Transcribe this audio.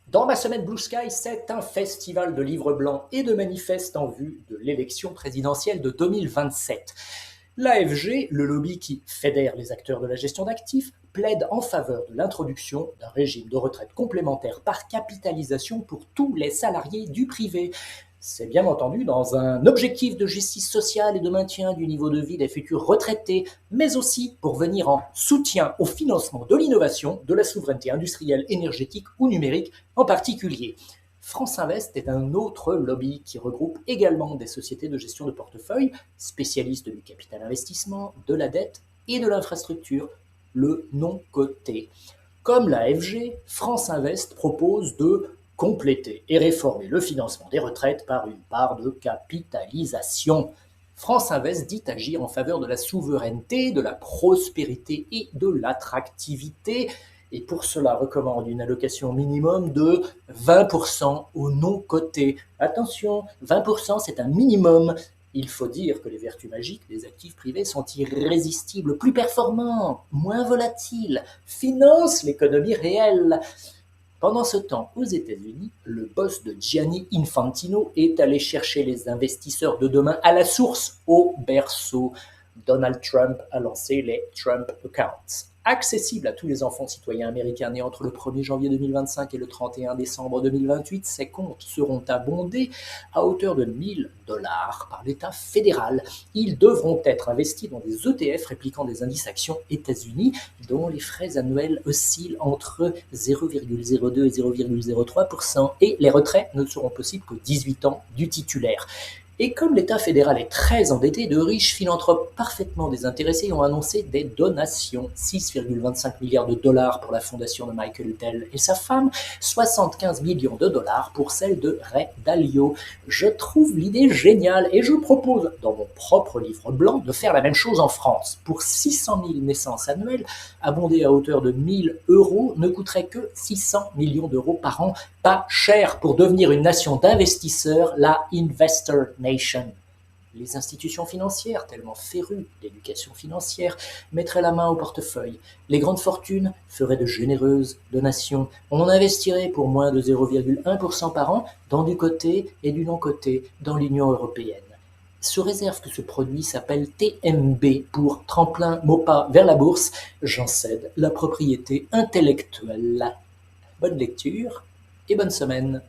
Dans ma semaine Blue Sky, c'est un festival de livres blancs et de manifestes en vue de l'élection présidentielle de 2027. L'AFG, le lobby qui fédère les acteurs de la gestion d'actifs, plaide en faveur de l'introduction d'un régime de retraite complémentaire par capitalisation pour tous les salariés du privé. C'est bien entendu dans un objectif de justice sociale et de maintien du niveau de vie des futurs retraités, mais aussi pour venir en soutien au financement de l'innovation, de la souveraineté industrielle, énergétique ou numérique en particulier. France Invest est un autre lobby qui regroupe également des sociétés de gestion de portefeuille, spécialistes du capital investissement, de la dette et de l'infrastructure, le non coté. Comme la FG, France Invest propose de compléter et réformer le financement des retraites par une part de capitalisation. France Invest dit agir en faveur de la souveraineté, de la prospérité et de l'attractivité, et pour cela recommande une allocation minimum de 20% au non coté. Attention, 20% c'est un minimum. Il faut dire que les vertus magiques des actifs privés sont irrésistibles, plus performants, moins volatiles, financent l'économie réelle. Pendant ce temps, aux États-Unis, le boss de Gianni Infantino est allé chercher les investisseurs de demain à la source, au berceau. Donald Trump a lancé les Trump Accounts, accessibles à tous les enfants citoyens américains nés entre le 1er janvier 2025 et le 31 décembre 2028. Ces comptes seront abondés à hauteur de 1 000 $ par l'État fédéral. Ils devront être investis dans des ETF répliquant des indices actions États-Unis, dont les frais annuels oscillent entre 0,02 et 0,03%, et les retraits ne seront possibles qu'aux 18 ans du titulaire. Et comme l'État fédéral est très endetté, de riches philanthropes parfaitement désintéressés ont annoncé des donations. 6,25 milliards de dollars pour la fondation de Michael Dell et sa femme, 75 millions de dollars pour celle de Ray Dalio. Je trouve l'idée géniale et je propose, dans mon propre livre blanc, de faire la même chose en France. Pour 600 000 naissances annuelles, abondées à hauteur de 1 000 € ne coûterait que 600 millions d'euros par an. Pas cher pour devenir une nation d'investisseurs, la Investor Nation. Les institutions financières, tellement férues d'éducation financière, mettraient la main au portefeuille. Les grandes fortunes feraient de généreuses donations. On investirait pour moins de 0,1% par an dans du coté et du non-coté dans l'Union européenne. Sous réserve que ce produit s'appelle TMB pour tremplin MOPA vers la bourse, j'en cède la propriété intellectuelle. Bonne lecture et bonne semaine.